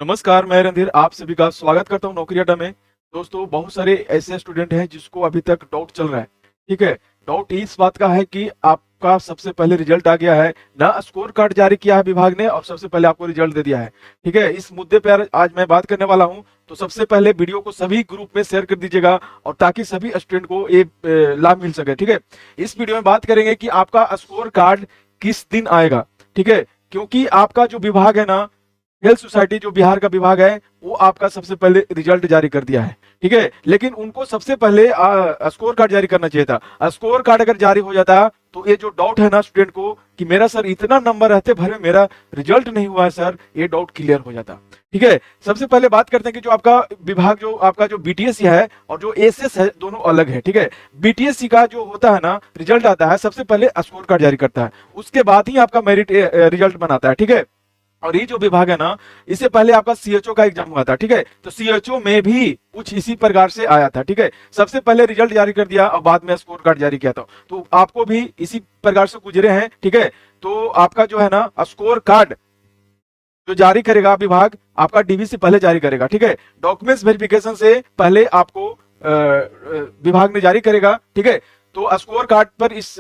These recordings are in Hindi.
नमस्कार, मैं रणधीर आप सभी का स्वागत करता हूं नौकरी अड्डा में। दोस्तों, बहुत सारे ऐसे स्टूडेंट हैं जिसको अभी तक डाउट चल रहा है। ठीक है, डाउट इस बात का है कि आपका सबसे पहले रिजल्ट आ गया है ना, स्कोर कार्ड जारी किया है विभाग ने और सबसे पहले आपको रिजल्ट दे दिया है। ठीक है, इस मुद्दे पर आज मैं बात करने वाला हूं। तो सबसे पहले वीडियो को सभी ग्रुप में शेयर कर दीजिएगा और ताकि सभी स्टूडेंट को एक लाभ मिल सके। ठीक है, इस वीडियो में बात करेंगे कि आपका स्कोर कार्ड किस दिन आएगा। ठीक है, क्योंकि आपका जो विभाग है ना, हेल्थ सोसाइटी जो बिहार का विभाग है, वो आपका सबसे पहले रिजल्ट जारी कर दिया है। ठीक है, लेकिन उनको सबसे पहले स्कोर कार्ड जारी करना चाहिए था। स्कोर कार्ड अगर जारी हो जाता तो ये जो डाउट है ना स्टूडेंट को कि मेरा सर इतना नंबर रहते भरे मेरा रिजल्ट नहीं हुआ है सर, ये डाउट क्लियर हो जाता। ठीक है, सबसे पहले बात करते हैं कि जो आपका विभाग, जो आपका जो बीटीएससी है और जो एसएस है, दोनों अलग है। ठीक है, बीटीएससी का जो होता है ना, रिजल्ट आता है सबसे पहले स्कोर कार्ड जारी करता है, उसके बाद ही आपका मेरिट रिजल्ट बनाता है। ठीक है, और ये जो विभाग है ना, इससे पहले आपका सीएचओ का एग्जाम हुआ था। ठीक है, तो सीएचओ में भी कुछ इसी प्रकार से आया था। ठीक है, सबसे पहले रिजल्ट जारी कर दिया और बाद में स्कोर कार्ड जारी किया था, तो आपको भी इसी प्रकार से गुजरे हैं। ठीक है, तो आपका जो है ना स्कोर कार्ड जो जारी करेगा विभाग, आपका डीवीसी पहले जारी करेगा। ठीक है, डॉक्यूमेंट्स वेरिफिकेशन से पहले आपको विभाग ने जारी करेगा। ठीक है, तो स्कोर कार्ड पर इस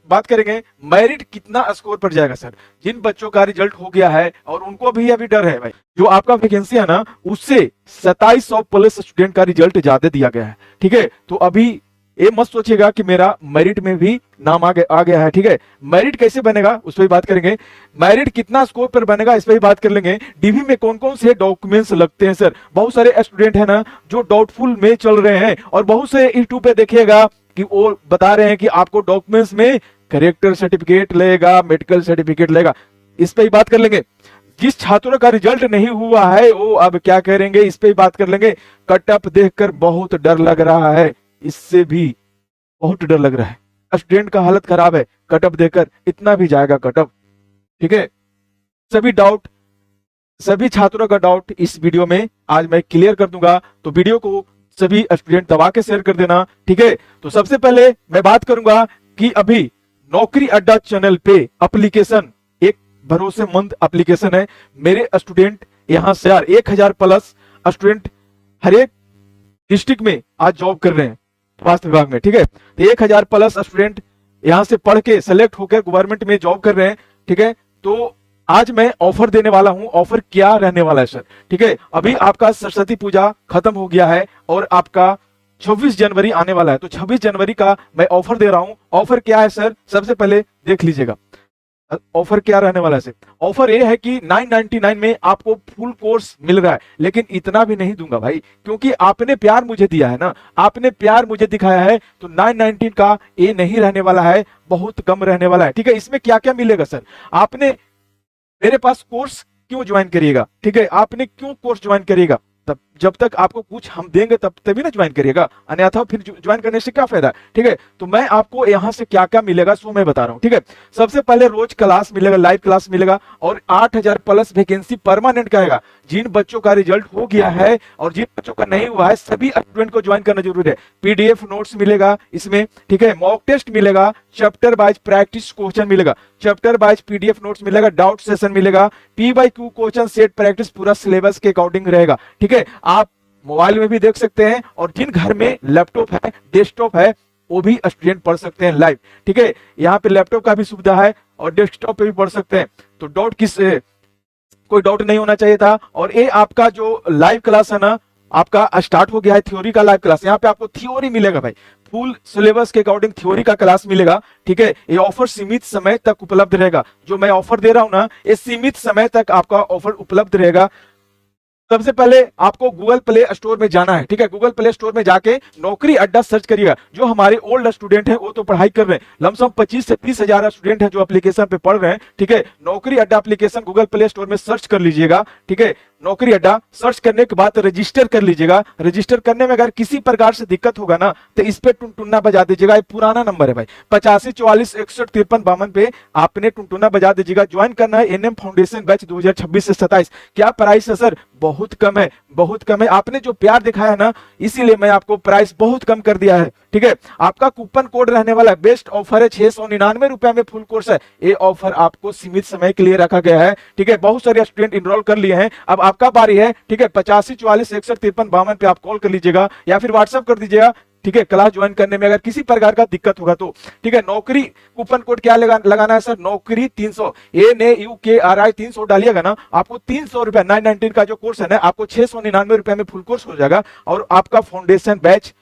बात करेंगे मेरिट कितना स्कोर पर जाएगा सर। जिन बच्चों का रिजल्ट हो गया है और उनको भी अभी डर है भाई, जो आपका वैकेंसी है ना, उससे 2700 प्लस स्टूडेंट का रिजल्ट ज्यादा दिया गया है। ठीक है, तो अभी ये मत सोचिएगा कि मेरा मेरिट में भी नाम आ गया है। ठीक है, मेरिट कैसे बनेगा उस पर भी बात करेंगे। मेरिट कितना स्कोर पर बनेगा इस पर भी बात कर लेंगे। डीवी में कौन कौन से डॉक्यूमेंट्स लगते हैं सर। बहुत सारे स्टूडेंट है ना जो डाउटफुल में चल रहे हैं और बहुत से यूट्यूब पे देखिएगा कि वो बता रहे हैं कि आपको डॉक्यूमेंट्स में करेक्टर सर्टिफिकेट लगेगा, मेडिकल सर्टिफिकेट लगेगा। इस पे ही बात कर लेंगे। जिस छात्रों का रिजल्ट नहीं हुआ है वो अब क्या करेंगे, इस पे ही बात कर लेंगे। कट ऑफ देखकर बहुत डर लग रहा है, इससे भी बहुत डर लग रहा है। स्टूडेंट का हालत खराब है, कट ऑफ देखकर इतना भी जाएगा कट ऑफ। ठीक है, सभी डाउट, सभी छात्रों का डाउट इस वीडियो में आज मैं क्लियर कर दूंगा, तो वीडियो को सभी स्टूडेंट दबा के शेयर कर देना। ठीक है, तो सबसे पहले मैं बात करूंगा कि अभी नौकरी अड्डा चैनल पे एप्लीकेशन, एक भरोसेमंद एप्लीकेशन है। मेरे स्टूडेंट यहां से यार 1000 प्लस स्टूडेंट हर एक डिस्ट्रिक्ट में आज जॉब कर रहे हैं स्वास्थ्य विभाग में। ठीक है, तो 1000 प्लस स्टूडेंट यहां से पढ़ के सेलेक्ट होकर गवर्नमेंट में जॉब कर रहे हैं। ठीक है, तो आज मैं ऑफर देने वाला हूं। ऑफर क्या रहने वाला है सर। ठीक है, अभी आपका सरस्वती पूजा खत्म हो गया है और आपका 26 जनवरी आने वाला है, तो 26 जनवरी का मैं ऑफर दे रहा हूं। ऑफर क्या है सर, सबसे पहले देख लीजिएगा ऑफर क्या रहने वाला है सर। ऑफर ये है कि 999 में आपको फुल कोर्स मिल रहा है, लेकिन इतना भी नहीं दूंगा भाई, क्योंकि आपने प्यार मुझे दिया है ना, आपने प्यार मुझे दिखाया है, तो 919 का ये नहीं रहने वाला है, बहुत कम रहने वाला है। ठीक है, इसमें क्या क्या मिलेगा सर। आपने मेरे पास कोर्स क्यों ज्वाइन करिएगा। ठीक है, आपने क्यों कोर्स ज्वाइन करिएगा, तब जब तक आपको कुछ हम देंगे तब तभी ना ज्वाइन करिएगा, अन्यथा फिर ज्वाइन करने से क्या फायदा। ठीक है, तो मैं आपको यहां से क्या क्या मिलेगा सो मैं बता रहा हूं। ठीक है, सबसे पहले रोज क्लास मिलेगा, लाइव क्लास मिलेगा और 8000 प्लस वैकेंसी परमानेंट का आएगा। जिन बच्चों का रिजल्ट हो गया है और जिन बच्चों का नहीं हुआ है, सभी स्टूडेंट को ज्वाइन करना जरूरी है। पीडीएफ नोट्स मिलेगा इसमें। ठीक है, मॉक टेस्ट मिलेगा, चैप्टर वाइज प्रैक्टिस क्वेश्चन मिलेगा, चैप्टर वाइज पीडीएफ नोट्स मिलेगा, डाउट सेशन मिलेगा, पी/क्यू क्वेश्चन सेट प्रैक्टिस पूरा सिलेबस के अकॉर्डिंग रहेगा। ठीक है, आप मोबाइल में भी देख सकते हैं और जिन घर में लैपटॉप है, डेस्कटॉप है, वो भी स्टूडेंट पढ़ सकते हैं लाइव। ठीक है, यहाँ पे लैपटॉप का भी सुविधा है और डेस्कटॉप पे भी पढ़ सकते हैं, तो डाउट कोई डाउट नहीं होना चाहिए था। और ये आपका जो लाइव क्लास है ना, आपका स्टार्ट हो गया है थ्योरी का लाइव क्लास। यहाँ पे आपको थ्योरी मिलेगा भाई, फुल सिलेबस के अकॉर्डिंग थ्योरी का क्लास मिलेगा। ठीक है, ये ऑफर सीमित समय तक उपलब्ध रहेगा। जो मैं ऑफर दे रहा हूं ना, ये सीमित समय तक आपका ऑफर उपलब्ध रहेगा। सबसे पहले आपको गूगल प्ले स्टोर में जाना है। ठीक है, गूगल प्ले स्टोर में जाके नौकरी अड्डा सर्च करिएगा। जो हमारे ओल्ड स्टूडेंट हैं वो तो पढ़ाई कर रहे हैं, लमसम 25 से 30 हजार स्टूडेंट हैं जो एप्लीकेशन पे पढ़ रहे हैं। ठीक है, नौकरी अड्डा एप्लीकेशन गूगल प्ले स्टोर में सर्च कर लीजिएगा। ठीक है, नौकरी अड्डा सर्च करने के बाद रजिस्टर कर लीजिएगा। रजिस्टर करने में अगर किसी प्रकार से दिक्कत होगा ना, तो इस पे टुनटुना बजा दीजिएगा। ये पुराना नंबर है भाई, 85 44 61 53 52 पे आपने टुनटुना बजा दीजिएगा। ज्वाइन करना है एनएम फाउंडेशन बैच 2026 से 27। क्या प्राइस है सर, बहुत कम है, बहुत कम है। आपने जो प्यार दिखाया है ना, इसीलिए मैं आपको प्राइस बहुत कम कर दिया है। ठीक है, आपका कूपन कोड रहने वाला है, बेस्ट ऑफर है, 699 रुपए में फुल कोर्स है। ये ऑफर आपको सीमित समय के लिए रखा गया है। ठीक है, बहुत सारे स्टूडेंट इनरोल कर लिए हैं, अब आपका बारी है, ठीक है। 85 44 61 53 52 पे आप कॉल कर लीजिएगा या फिर व्हाट्सएप कर दीजिएगा, ठीक है। क्लास ज्वाइन करने में अगर किसी प्रकार का दिक्कत होगा तो, ठीक है। नौकरी कूपन कोड क्या लगाना है सर? नौकरी 300, NAUKRI 300 डालिएगा ना, आपको 300 रुपया 919 का जो कोर्स है ना, आपको 699 रुपया में फुल कोर्स हो जाएगा और आपका फाउंडेशन बैच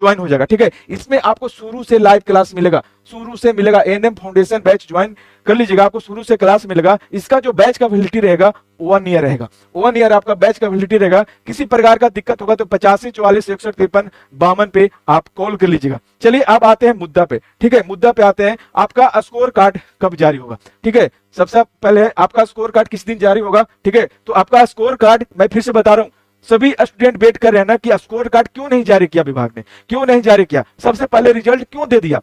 ज्वाइन हो जाएगा, ठीक है। इसमें आपको शुरू से लाइव क्लास मिलेगा, शुरू से मिलेगा। एनएम फाउंडेशन बैच ज्वाइन कर लीजिएगा, आपको शुरू से क्लास मिलेगा। इसका जो बैच का वैलिडिटी रहेगा 1 ईयर रहेगा, 1 ईयर आपका बैच का वैलिडिटी रहेगा। किसी प्रकार का दिक्कत होगा तो 85 44 61 53 52 पे आप कॉल कर लीजिएगा। चलिए अब आते हैं मुद्दा पे, ठीक है। मुद्दा पे आते हैं, आपका स्कोर कार्ड कब जारी होगा, ठीक है। सबसे पहले आपका स्कोर कार्ड किस दिन जारी होगा, ठीक है। तो आपका स्कोर कार्ड मैं फिर से बता रहा हूं, सभी स्टूडेंट वेट कर रहे हैं ना कि स्कोर कार्ड क्यों नहीं जारी किया विभाग ने, क्यों नहीं जारी किया, सबसे पहले रिजल्ट क्यों दे दिया,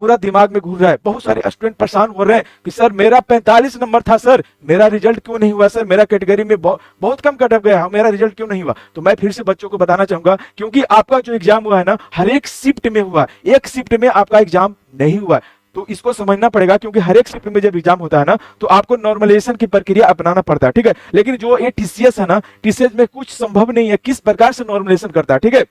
पूरा दिमाग में घूर रहा है। बहुत सारे स्टूडेंट परेशान हो रहे हैं कि सर मेरा 45 नंबर था, सर मेरा रिजल्ट क्यों नहीं हुआ, सर मेरा कैटेगरी में बहुत कम कट ऑफ गया, मेरा रिजल्ट क्यों नहीं हुआ। तो मैं फिर से बच्चों को बताना चाहूंगा, क्योंकि आपका जो एग्जाम हुआ है ना, हर एक शिफ्ट में हुआ, एक शिफ्ट में आपका एग्जाम नहीं हुआ, तो इसको समझना पड़ेगा। क्योंकि हर एक शिफ्ट में जब एग्जाम होता है ना, तो आपको नॉर्मलाइजेशन की प्रक्रिया अपनाना पड़ता है, ठीक है। लेकिन जो ये टीसीएस है ना, टीसीएस में कुछ संभव नहीं है, किस प्रकार से नॉर्मलाइजेशन करता है, ठीक है।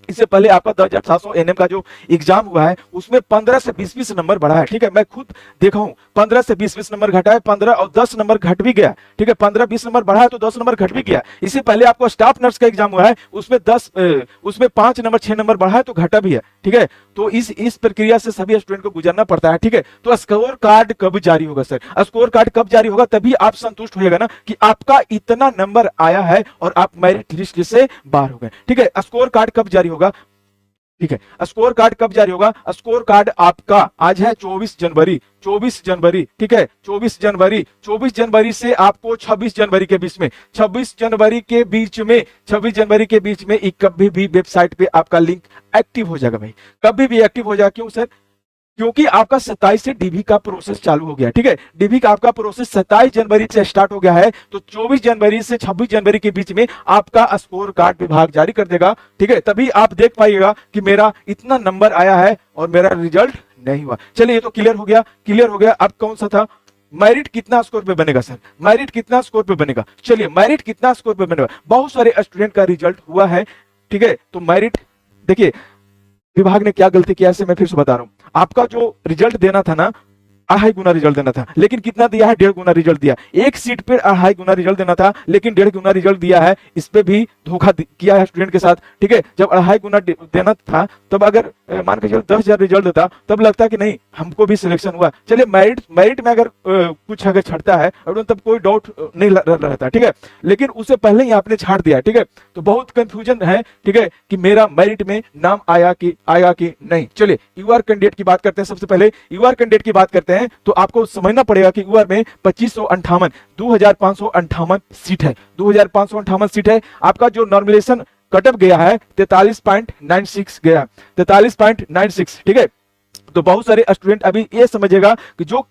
इससे पहले आपका 2700 एनएम का जो एग्जाम हुआ है उसमें 15 से 20 नंबर बढ़ा है, ठीक है। मैं खुद देखा हूं, 15 से 20 नंबर घटा है, 15 और 10 नंबर घट भी गया, ठीक है। 15-20 नंबर बढ़ा है तो 10 नंबर घट भी गया। इससे पहले आपको स्टाफ नर्स का एग्जाम हुआ है, उसमें 5 नंबर 6 नंबर बढ़ा है तो घटा भी है, ठीक है। तो इस प्रक्रिया से सभी स्टूडेंट को गुजरना पड़ता है, ठीक है। तो स्कोर कार्ड कब जारी होगा सर? स्कोर कार्ड कब जारी होगा? तभी आप संतुष्ट होइएगा ना कि आपका इतना नंबर आया है और आप मेरिट लिस्ट से बाहर हो गए, ठीक है। स्कोर कार्ड कब जारी होगा, ठीक है। स्कोर कार्ड कब जारी होगा? स्कोर कार्ड आपका आज है 24 जनवरी, 24 जनवरी, ठीक है। 24 जनवरी से आपको 26 जनवरी के बीच में, 26 जनवरी के बीच में, 26 जनवरी के बीच में कभी भी वेबसाइट पे आपका लिंक एक्टिव हो जाएगा भाई, कभी भी एक्टिव हो जाएगा। क्यों सर? क्योंकि आपका 27 से डीबी का प्रोसेस चालू हो गया, ठीक है। डीबी का आपका प्रोसेस 27 जनवरी से स्टार्ट हो गया है, तो 24 जनवरी से 26 जनवरी के बीच में आपका स्कोर कार्ड विभाग जारी कर देगा, ठीक है। तभी आप देख पाइएगा कि मेरा इतना नंबर आया है और मेरा रिजल्ट नहीं हुआ। चलिए ये तो क्लियर हो गया, क्लियर हो गया। अब कौन सा था? मेरिट कितना स्कोर पे बनेगा सर? मेरिट कितना स्कोर पे बनेगा? चलिए मेरिट कितना स्कोर पे बनेगा। बहुत सारे स्टूडेंट का रिजल्ट हुआ है, ठीक है। तो मेरिट देखिए विभाग ने क्या गलती किया है, मैं फिर से बता रहा हूं। आपका जो रिजल्ट देना था ना, 2.5 गुना रिजल्ट देना था, लेकिन कितना दिया है? 1.5 गुना रिजल्ट दिया। एक सीट पे 2.5 गुना रिजल्ट देना था, लेकिन 1.5 गुना रिजल्ट दिया है। इस पे भी धोखा किया है स्टूडेंट के साथ, ठीक है। जब 2.5 गुना देना था, तब अगर मान के चलो 10,000 रिजल्ट देता, तब लगता कि नहीं हमको भी सिलेक्शन हुआ। चलिए मेरिट में अगर कुछ अगर छटता है तब कोई डाउट नहीं रहता, ठीक है। लेकिन उससे पहले ही आपने छाट दिया, ठीक है। तो बहुत कंफ्यूजन है, ठीक है, कि मेरा मेरिट में नाम आएगा कि नहीं। चलिए यूआर कैंडिडेट की बात करते हैं। सबसे पहले यूआर कैंडिडेट की बात करते हैं तो आपको समझना पड़ेगा कि यूआर में 2558 सीट है, 2558 सीट है। आपका जो नॉर्मलाइजेशन कटअप गया है 43.96 गया, 43.96, ठीक है। तो बहुत सारे स्टूडेंट अभी ये समझेगा कि जो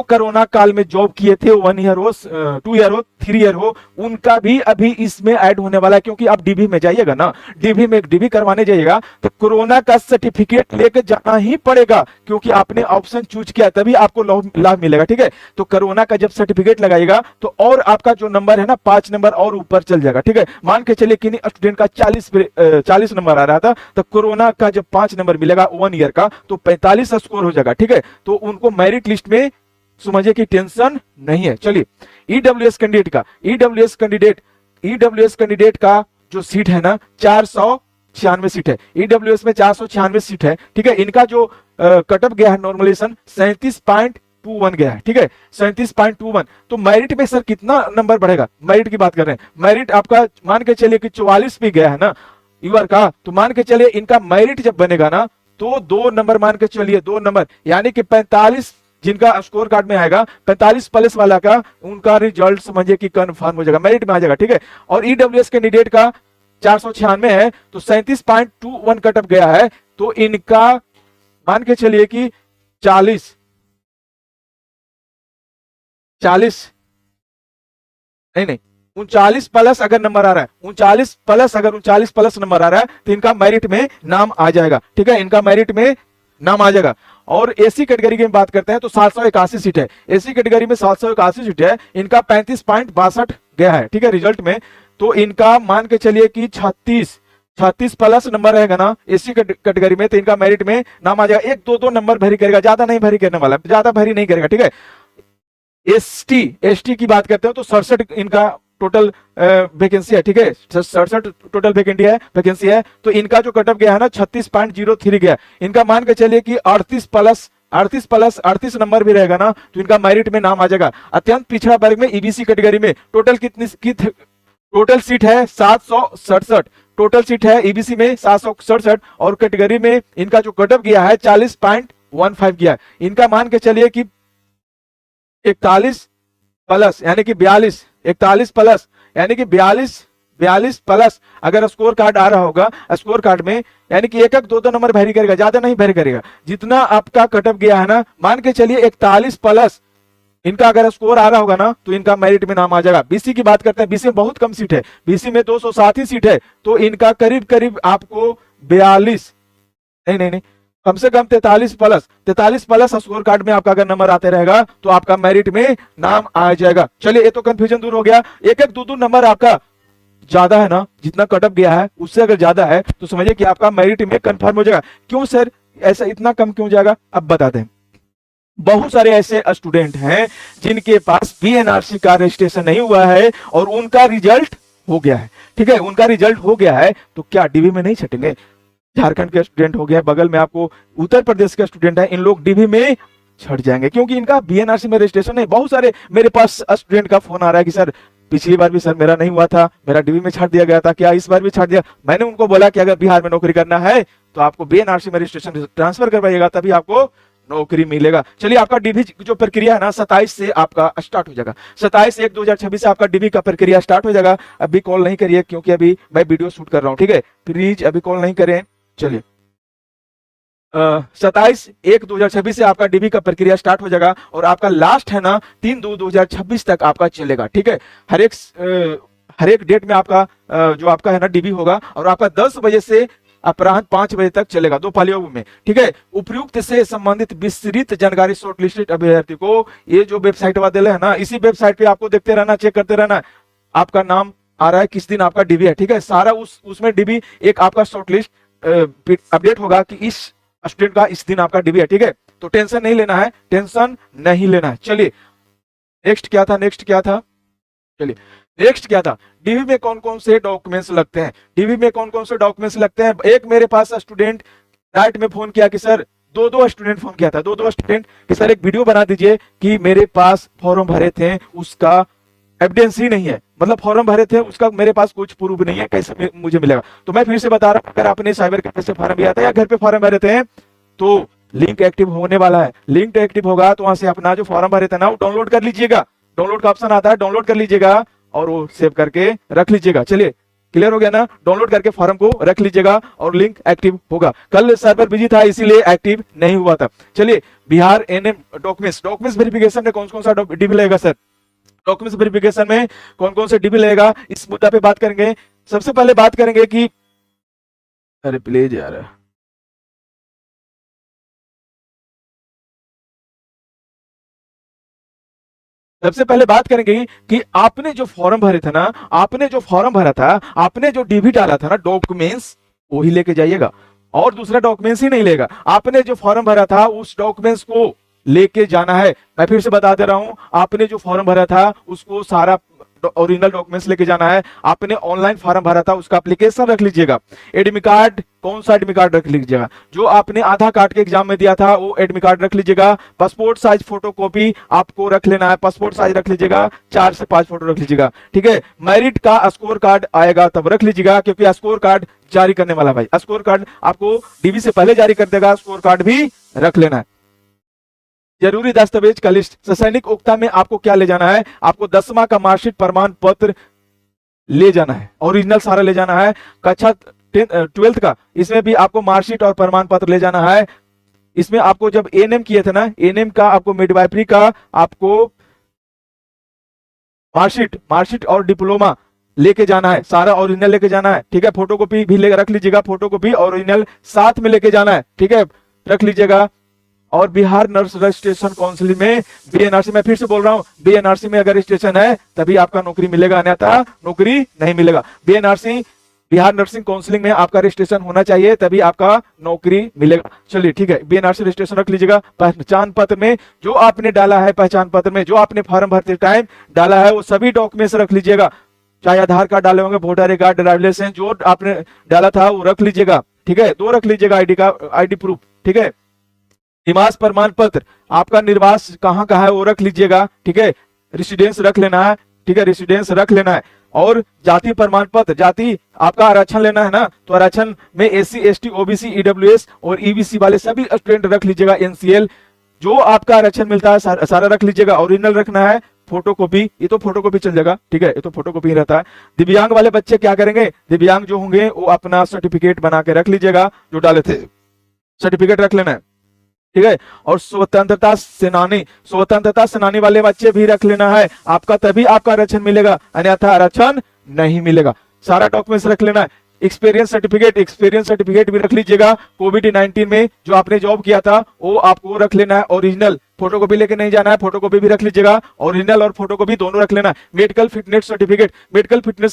कोरोना काल में जॉब किए थे, 1 ईयर हो, 2 ईयर हो, 3 ईयर हो, उनका भी अभी इसमें ऐड होने वाला है। क्योंकि आप डीबी में जाइएगा ना, डीबी करवाने जाइएगा तो कोरोना का सर्टिफिकेट लेके जाना ही पड़ेगा, क्योंकि आपने ऑप्शन चूज किया, तभी आपको लाभ मिलेगा, ठीक है। तो कोरोना का जब सर्टिफिकेट लगाएगा तो और आपका जो नंबर है ना 5 नंबर और ऊपर चल जाएगा, ठीक है। मान के चलिए कि स्टूडेंट का 40 नंबर आ रहा था, तो कोरोना का जब 5 नंबर मिलेगा 1 ईयर का, तो 45 स्कोर हो जाएगा, ठीक है। तो उनको मेरिट लिस्ट में समझिए कि टेंशन नहीं है। चलिए ईडब्ल्यूएस कैंडिडेट का जो सीट है ना 496 सीट है। ईडब्ल्यूएस में 496 सीट है, ठीक है। इनका जो कटअप गया है नॉर्मलाइजेशन 37.21 गया है, ठीक है, 37.21। तो मेरिट में सर कितना नंबर बढ़ेगा? मेरिट की बात कर रहे हैं। मेरिट आपका मान के चलिए कि 44 पे गया है ना यूआर का, तो मान के चलिए इनका मेरिट जब बनेगा ना तो 2 नंबर मान के चलिए, 2 नंबर यानी कि 45 जिनका स्कोर कार्ड में आएगा, 45 प्लस वाला का उनका रिजल्ट समझिए कि कंफर्म हो जाएगा, मेरिट में आ जाएगा, ठीक है। और ईडब्ल्यूएस कैंडिडेट का 496 है, तो 37.21 कटअप गया है, तो इनका मान के चलिए कि 40 नहीं 39 प्लस अगर नंबर आ रहा है, 39 प्लस नंबर आ रहा है, तो इनका मेरिट में नाम आ जाएगा, ठीक है। इनका मेरिट में नाम आ जाएगा। और एसी कैटेगरी की बात करते हैं तो 781 सीट है, एसी कैटेगरी में 781 सीट है, इनका 35.62 गया है, ठीक है, रिजल्ट में। तो इनका मान के चलिए कि 36 प्लस नंबर रहेगा ना एसी कैटेगरी में, तो इनका मेरिट में नाम आ जाएगा। एक दो नंबर भरी करेगा, ज्यादा नहीं भरी करने वाला, ज्यादा भरी नहीं करेगा, ठीक है। एसटी की बात करते हो तो 67 इनका टोटल वैकेंसी है, ठीक है, 67 टोटल वैकेंसी है। तो इनका जो कटअप गया है ना 36.03 गया। इनका मान के चलिए कि 38 नंबर भी रहेगा ना तो इनका मेरिट में नाम आ जाएगा। अत्यंत पिछड़ा वर्ग में ईबीसी कैटेगरी में टोटल टोटल सीट है 767, टोटल सीट है ईबीसी में 767, और कैटेगरी में इनका जो कटअप गया है 40.15 गया। इनका मान के चलिए कि 41 प्लस यानी कि 42, 41 प्लस यानी कि 42 प्लस अगर स्कोर कार्ड आ रहा होगा, स्कोर कार्ड में यानी कि एक दो नंबर भरी करेगा, ज्यादा नहीं भरी करेगा। जितना आपका कटअप गया है ना, मान के चलिए 41 प्लस इनका अगर स्कोर आ रहा होगा ना तो इनका मेरिट में नाम आ जाएगा। बीसी की बात करते हैं, बीसी में बहुत कम सीट है, बीसी में 207 ही सीट है, तो इनका करीब करीब आपको 42 नहीं कम से कम 43 प्लस स्कोर कार्ड में आपका अगर नंबर आते रहेगा तो आपका मेरिट में नाम आ जाएगा। चलिए ये तो कंफ्यूजन दूर हो गया। एक दो नंबर आपका ज्यादा है ना, जितना कटअप गया है उससे अगर ज्यादा है तो समझिए कि आपका मेरिट में कंफर्म हो जाएगा। क्यों सर ऐसा इतना कम क्यों जाएगा, अब बताते हैं। बहुत सारे ऐसे स्टूडेंट हैं जिनके पास बीएनआरसी का रजिस्ट्रेशन नहीं हुआ है और उनका रिजल्ट हो गया है, ठीक है, उनका रिजल्ट हो गया है, तो क्या डीबी में नहीं छटेंगे? झारखंड के स्टूडेंट हो गया, बगल में आपको उत्तर प्रदेश के स्टूडेंट है, इन लोग डीबी में छट जाएंगे क्योंकि इनका बीएनआरसी में रजिस्ट्रेशन नहीं। बहुत सारे मेरे पास स्टूडेंट का फोन आ रहा है कि सर पिछली बार भी सर मेरा नहीं हुआ था, मेरा डीबी में छाट दिया गया था, क्या इस बार भी छाट दिया? मैंने उनको बोला कि अगर बिहार में नौकरी करना है तो आपको बीएनआरसी में रजिस्ट्रेशन ट्रांसफर करवाइएगा, तभी आपको नौकरी मिलेगा। चलिए आपका डीबी जो प्रक्रिया है ना 27 से आपका स्टार्ट हो जाएगा, 27/1/2026 से आपका डीबी का प्रक्रिया स्टार्ट हो जाएगा। अभी कॉल नहीं करिए क्योंकि अभी मैं वीडियो शूट कर रहा हूँ, ठीक है, प्लीज अभी कॉल नहीं करें। चलिए 27/1/2026 से आपका डीबी का प्रक्रिया स्टार्ट हो जाएगा और आपका लास्ट है ना 3/2/2026 तक आपका चलेगा, ठीक है। हर एक डेट में आपका जो आपका है ना डीबी होगा और आपका 10 बजे से अपराह्न 5 बजे तक चलेगा, 2 पालियों में, ठीक है। उपयुक्त से संबंधित विस्तृत जानकारी शॉर्टलिस्टेड अभ्यर्थी को ये जो वेबसाइट वाले है ना, इसी वेबसाइट पे आपको देखते रहना, चेक करते रहना, आपका नाम आ रहा है, किस दिन आपका डीबी है, ठीक है। सारा उसमें डीबी एक आपका शॉर्टलिस्ट अपडेट होगा कि इस स्टूडेंट का इस दिन आपका डीबी है, ठीक है। तो टेंशन नहीं लेना है, टेंशन नहीं लेना है। चलिए नेक्स्ट क्या था, चलिए नेक्स्ट क्या था, डीवी में कौन कौन से डॉक्यूमेंट्स लगते हैं, डीवी में कौन कौन से डॉक्यूमेंट्स लगते हैं। एक मेरे पास स्टूडेंट राइट में फोन किया कि सर दो स्टूडेंट फोन किया था, दो स्टूडेंट कि सर एक वीडियो बना दीजिए कि मेरे पास फॉर्म भरे थे उसका एविडेंस ही नहीं है, मतलब फॉर्म भरे थे उसका मेरे पास कुछ प्रूफ नहीं है, कैसे मुझे मिलेगा? तो मैं फिर से बता रहा हूं, अगर आपने साइबर कैफे से फॉर्म लिया था या घर पे फॉर्म भरे थे तो लिंक एक्टिव होने वाला है, लिंक एक्टिव होगा तो वहां से अपना जो फॉर्म भरे थे ना वो डाउनलोड कर लीजिएगा, डाउनलोड का ऑप्शन आता है, डाउनलोड कर लीजिएगा और वो सेव करके रख लीजिएगा। चलिए क्लियर हो गया ना, डाउनलोड करके फॉर्म को रख लीजिएगा और लिंक एक्टिव होगा। कल सर्वर बिजी था इसीलिए एक्टिव नहीं हुआ था। चलिए बिहार एनएम डॉक्यूमेंट्स वेरिफिकेशन में कौन कौन सा डीबी लगेगा सर, डॉक्यूमेंट्स वेरिफिकेशन में कौन कौन से डीबी लगेगा, इस मुद्दा पे बात करेंगे। सबसे पहले बात करेंगे कि अरे प्लीज यार, सबसे पहले बात करेंगे कि आपने जो फॉर्म भरे थे ना, आपने जो फॉर्म भरा था, आपने जो डीबी डाला था ना, डॉक्यूमेंट्स वही लेके जाइएगा और दूसरा डॉक्यूमेंट्स ही नहीं लेगा। आपने जो फॉर्म भरा था उस डॉक्यूमेंट्स को लेके जाना है। मैं फिर से बता दे रहा हूं, आपने जो फॉर्म भरा था उसको सारा ओरिजिनल डॉक्यूमेंट्स लेके जाना है। आपने ऑनलाइन फॉर्म भरा था उसका एप्लीकेशन रख लीजिएगा, एडमिट कार्ड, कौन सा एडमिट कार्ड रख लीजिएगा, जो आपने आधार कार्ड के एग्जाम में दिया था वो एडमिट कार्ड रख लीजिएगा। पासपोर्ट साइज फोटो कॉपी आपको रख लेना है, पासपोर्ट साइज रख लीजिएगा, 4 से 5 फोटो रख लीजिएगा, ठीक है। मेरिट का स्कोर कार्ड आएगा तब रख लीजिएगा क्योंकि स्कोर कार्ड जारी करने वाला भाई, स्कोर कार्ड आपको डीबी से पहले जारी कर देगा, स्कोर कार्ड भी रख लेना है। जरूरी दस्तावेज का लिस्ट, सैनिक उक्ता में आपको क्या ले जाना है, आपको 10वां का मार्कशीट प्रमाण पत्र ले जाना है, ओरिजिनल सारा ले जाना है। कक्षा 12th का, इसमें भी आपको मार्कशीट और प्रमाण पत्र ले जाना है। इसमें आपको जब एएनएम किए थे ना, एएनएम का आपको मिडवाइफरी का आपको मार्कशीट और डिप्लोमा लेके जाना है, सारा ओरिजिनल लेके जाना है, ठीक है। फोटोकॉपी भी लेकर रख लीजिएगा, फोटोकॉपी और ओरिजिनल साथ में लेके जाना है, ठीक है। रख लीजिएगा। और बिहार नर्स रजिस्ट्रेशन काउंसिल में बीएनआरसी, मैं फिर से बोल रहा हूं, बीएनआरसी में अगर रजिस्ट्रेशन है तभी आपका नौकरी मिलेगा, अन्यथा नौकरी नहीं मिलेगा। बीएनआरसी, बिहार नर्सिंग काउंसिलिंग में आपका रजिस्ट्रेशन होना चाहिए तभी आपका नौकरी मिलेगा। चलिए ठीक है, बीएनआरसी रजिस्ट्रेशन रख लीजिएगा। पहचान पत्र में जो आपने डाला है, पहचान पत्र में जो आपने फॉर्म भरते टाइम डाला है वो सभी डॉक्यूमेंट्स रख लीजिएगा। चाहे आधार कार्ड डाले होंगे, वोटर कार्ड, ड्राइविंग लाइसेंस जो आपने डाला था वो रख लीजिएगा। ठीक है, 2 रख लीजिएगा आईडी प्रूफ। ठीक है, निवास प्रमाण पत्र, आपका निर्वास कहाँ का है वो रख लीजिएगा। ठीक है, रेसिडेंस रख लेना है। ठीक है, रेसिडेंस रख लेना है। और जाति प्रमाण पत्र, जाति आपका आरक्षण लेना है ना, तो आरक्षण में एससी, एसटी, ओबीसी, ईडब्ल्यूएस और ईबीसी वाले सभी स्टूडेंट रख लीजिएगा। एनसीएल जो आपका आरक्षण मिलता है सारा रख लीजिएगा। ओरिजिनल रखना है, फोटोकॉपी, ये तो फोटोकॉपी चल जाएगा। ठीक है, ये तो फोटोकॉपी ही रहता है। दिव्यांग वाले बच्चे क्या करेंगे, दिव्यांग जो होंगे वो अपना सर्टिफिकेट बना के रख लीजिएगा, जो डाले थे सर्टिफिकेट रख लेना है। ठीक है, और स्वतंत्रता सेनानी वाले बच्चे भी रख लेना है आपका, तभी आपका आरक्षण मिलेगा, अन्यथा आरक्षण नहीं मिलेगा। सारा डॉक्यूमेंट्स रख लेना है। एक्सपीरियंस सर्टिफिकेट भी रख लीजिएगा। कोविड-19 में जो आपने जॉब किया था वो आपको रख लेना है। ओरिजिनल, फोटोकॉपी लेके नहीं जाना है, फोटोकॉपी भी रख लीजिएगा। ओरिजिनल और फोटोकॉपी दोनों रख लेना है। मेडिकल फिटनेस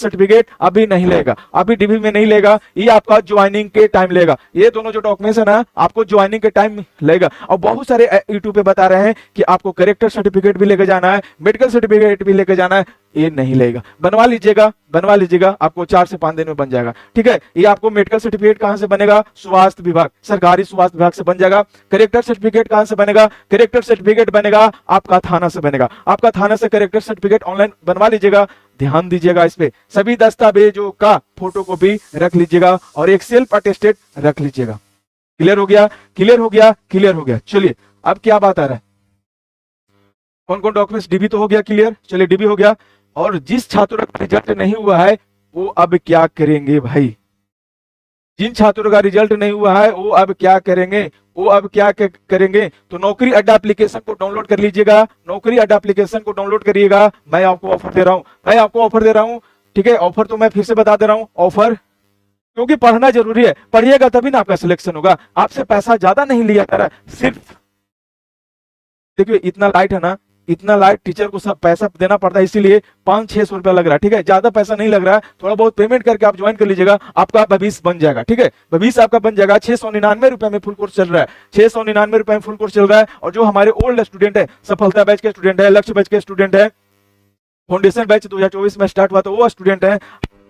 सर्टिफिकेट अभी नहीं लेगा, अभी डीबी में नहीं लेगा, ये आपका ज्वाइनिंग के टाइम लेगा। ये दोनों जो डॉक्यूमेंट्स है ना, आपको ज्वाइनिंग के टाइम लेगा। और बहुत सारे यूट्यूब पे बता रहे हैं कि आपको करेक्टर सर्टिफिकेट भी लेके जाना है, मेडिकल सर्टिफिकेट भी लेके जाना है, ये नहीं लेगा। बनवा लीजिएगा, आपको 4 से 5 दिन में बन जाएगा। ठीक है, ये आपको मेडिकल सर्टिफिकेट कहां से बनेगा, स्वास्थ्य विभाग, सरकारी स्वास्थ्य विभाग से बन जाएगा। करेक्टर सर्टिफिकेट कहां से बनेगा, करेक्टर सर्टिफिकेट बनेगा आपका थाना से बनेगा। आपका थाना से करेक्टर सर्टिफिकेट ऑनलाइन बनवा लीजिएगा। ध्यान दीजिएगा इस पे, सभी दस्तावेजों का फोटोकॉपी रख लीजिएगा और एक सेल्फ अटेस्टेड रख लीजिएगा। क्लियर हो गया। चलिए अब क्या बात आ रहा है, कौन कौन डॉक्यूमेंट्स, डीबी तो हो गया क्लियर। चलिए डीबी हो गया, और जिस छात्रों का रिजल्ट नहीं हुआ है वो अब क्या करेंगे भाई, जिन छात्रों का रिजल्ट नहीं हुआ है वो अब क्या करेंगे, तो नौकरी अड्डा एप्लीकेशन को डाउनलोड कर लीजिएगा। नौकरी अड्डा एप्लीकेशन को डाउनलोड करिएगा। मैं आपको ऑफर दे रहा हूं, ठीक है, ऑफर तो मैं फिर से बता दे रहा हूं, ऑफर, क्योंकि पढ़ना जरूरी है, पढ़िएगा तभी ना आपका सिलेक्शन होगा। आपसे पैसा ज्यादा नहीं लिया जा रहा है, सिर्फ देखिए इतना लाइट है ना, इतना लाइट टीचर को सब पैसा देना पड़ता है, इसीलिए 500-600 रुपया लग रहा है। ठीक है, ज्यादा पैसा नहीं लग रहा है, थोड़ा बहुत पेमेंट करके आप ज्वाइन कर लीजिएगा, आपका भविष्य बन जाएगा। ठीक है, भविष्य आपका बन जाएगा। 699 रुपए में फुल कोर्स चल रहा है, 699 रुपए में फुल कोर्स चल रहा है। और जो हमारे ओल्ड स्टूडेंट है, सफलता बैच के स्टूडेंट है, लक्ष्य बैच के स्टूडेंट है, फाउंडेशन बैच 2024 में स्टार्ट हुआ तो वो स्टूडेंट है,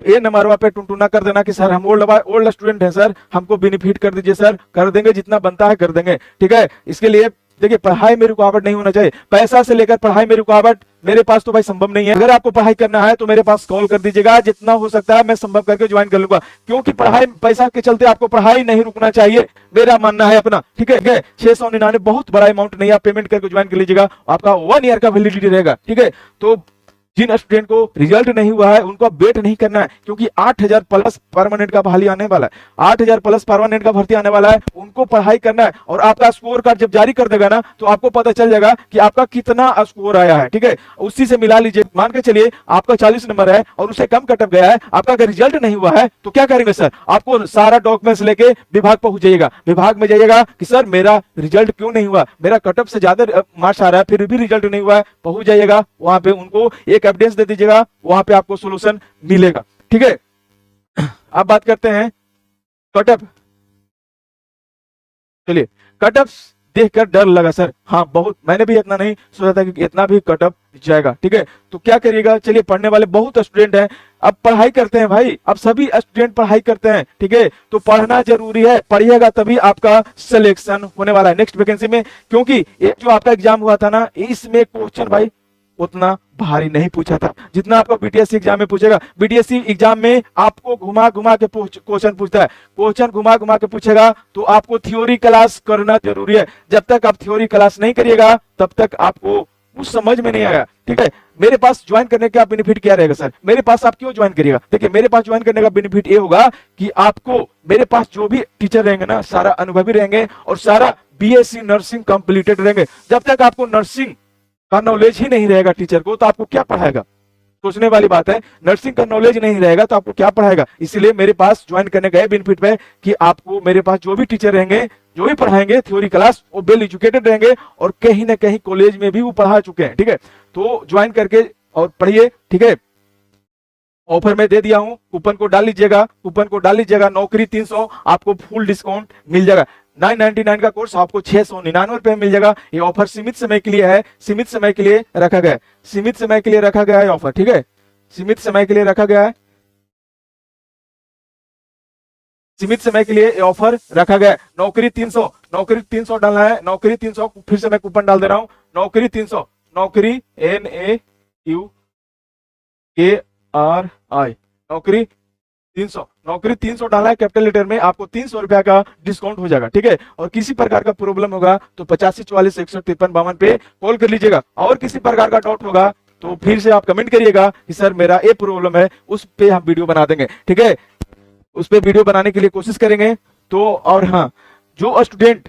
ये नंबरवा पे टुनटुना कर देना कि सर हम ओल्ड स्टूडेंट हैं सर, हमको बेनिफिट कर दीजिए सर, कर देंगे, जितना बनता है कर देंगे। ठीक है, इसके लिए देखिए पढ़ाई में रुकावट नहीं होना चाहिए, पैसा से लेकर पढ़ाई में रुकावट मेरे पास तो भाई संभव नहीं है। अगर आपको पढ़ाई करना है तो मेरे पास कॉल कर दीजिएगा, जितना हो सकता है मैं संभव करके ज्वाइन कर लूंगा, क्योंकि पढ़ाई, पैसा के चलते आपको पढ़ाई नहीं रुकना चाहिए, मेरा मानना है अपना। ठीक है, 699 बहुत बड़ा अमाउंट नहीं है, आप पेमेंट करके ज्वाइन कर लीजिएगा, आपका 1 ईयर का वैलिडिटी रहेगा। ठीक है, तो जिन स्टूडेंट को रिजल्ट नहीं हुआ है उनको वेट नहीं करना है, क्योंकि 8000 प्लस परमानेंट का बहाली आने वाला है, 8000 प्लस परमानेंट का भर्ती आने वाला है, उनको पढ़ाई करना है। और आपका स्कोर कार्ड जब जारी कर देगा ना तो आपको पता चल जाएगा कि आपका कितना स्कोर आया है। ठीक है, उसी से मिला लीजिए, मान के चलिए आपका 40 नंबर है और उससे कम कटअप गया है, आपका अगर रिजल्ट नहीं हुआ है तो क्या करेंगे सर, आपको सारा डॉक्यूमेंट्स लेके विभाग पहुंच जाइएगा, विभाग में जाइएगा कि सर मेरा रिजल्ट क्यों नहीं हुआ, मेरा कटअप से ज्यादा मार्क्स आ रहा है फिर भी रिजल्ट नहीं हुआ है, पहुंच जाइएगा वहां पे, उनको एक एविडेंस दे दीजिएगा, वहां पे आपको सॉल्यूशन मिलेगा। ठीक है, अब बात करते हैं कटअप। चलिए, कटअप देखकर डर लगा सर, हाँ बहुत, मैंने भी इतना नहीं सोचा था कि इतना भी कटअप जाएगा। ठीक है, तो क्या करिएगा, चलिए पढ़ने वाले बहुत स्टूडेंट हैं, अब पढ़ाई करते हैं भाई, अब सभी स्टूडेंट पढ़ाई करते हैं। ठीक है, तो पढ़ना जरूरी है, पढ़िएगा तभी आपका सिलेक्शन होने वाला है नेक्स्ट वैकेंसी में, क्योंकि एक जो आपका एग्जाम हुआ था ना, इसमें क्वेश्चन भाई उतना भारी नहीं पूछा था जितना आपको बीटीएससी एग्जाम में पूछेगा। बीटीएससी एग्जाम में आपको घुमा घुमा के क्वेश्चन पूछता है, क्वेश्चन घुमा घुमा के पूछेगा, तो आपको थ्योरी क्लास करना जरूरी है। जब तक आप थ्योरी क्लास नहीं करिएगा तब तक आपको कुछ समझ में नहीं आएगा। ठीक है, मेरे पास ज्वाइन करने का बेनिफिट क्या रहेगा सर, मेरे पास आप क्यों ज्वाइन करिएगा, देखिए मेरे पास ज्वाइन करने का बेनिफिट ये होगा कि आपको, मेरे पास जो भी टीचर रहेंगे ना, सारा अनुभवी रहेंगे और सारा बीएससी नर्सिंग कंप्लीटेड रहेंगे। जब तक आपको नर्सिंग का नॉलेज ही नहीं रहेगा टीचर को, तो आपको क्या पढ़ाएगा, सोचने वाली बात है। नर्सिंग का नॉलेज नहीं रहेगा तो आपको क्या पढ़ाएगा। इसलिए मेरे पास ज्वाइन करने का बेनिफिट है कि आपको, मेरे पास जो भी टीचर रहेंगे जो भी पढ़ाएंगे थ्योरी क्लास वो वेल एजुकेटेड रहेंगे और कहीं ना कहीं कॉलेज में भी वो पढ़ा चुके हैं, ठीक है। तो ज्वाइन करके और पढ़िए, ठीक है। ऑफर में दे दिया हूं, कूपन को डाल लीजिएगा, कूपन को डाल लीजिएगा, नौकरी 300 आपको फुल डिस्काउंट मिल जाएगा। 999 का कोर्स आपको 699 रुपए में मिल जाएगा। ये ऑफर सीमित समय के लिए है, सीमित समय के लिए रखा गया है, सीमित समय के लिए रखा गया है ऑफर, ठीक है, सीमित समय के लिए रखा गया है, सीमित समय के लिए ऑफर रखा गया है। नौकरी 300, नौकरी 300 डालना है, नौकरी 300, फिर से मैं कूपन डाल दे रहा हूं, नौकरी 300, नौकरी NAUKRI, नौकरी 300, नौकरी 300 डाला है कैपिटल लेटर में, आपको 300 रुपया का डिस्काउंट हो जाएगा, ठीक है। और किसी प्रकार का प्रॉब्लम होगा तो 8544 पे कॉल कर लीजिएगा, और किसी प्रकार का डाउट होगा तो फिर से आप कमेंट करिएगा कि सर मेरा ये प्रॉब्लम है, उस पे हम वीडियो बना देंगे, ठीक है। उस पे वीडियो बनाने के लिए कोशिश करेंगे। तो और हाँ, जो स्टूडेंट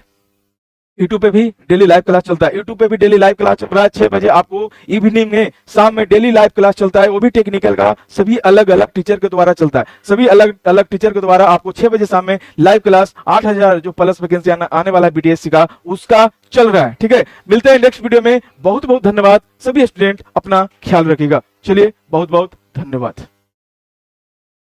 यूट्यूब पे भी डेली लाइव क्लास चलता है, यूट्यूब पे भी डेली लाइव क्लास चल रहा है 6 बजे, आपको इवनिंग में, शाम में डेली लाइव क्लास चलता है, वो भी टेक्निकल का, सभी अलग अलग टीचर के द्वारा चलता है, सभी अलग अलग टीचर के द्वारा आपको 6 बजे शाम में लाइव क्लास 8000 जो प्लस वैकेंसी आने वाला है बीटीएससी का, उसका चल रहा है, ठीक है। मिलते हैं नेक्स्ट वीडियो में, बहुत बहुत धन्यवाद। सभी स्टूडेंट अपना ख्याल रखिएगा। चलिए, बहुत बहुत धन्यवाद।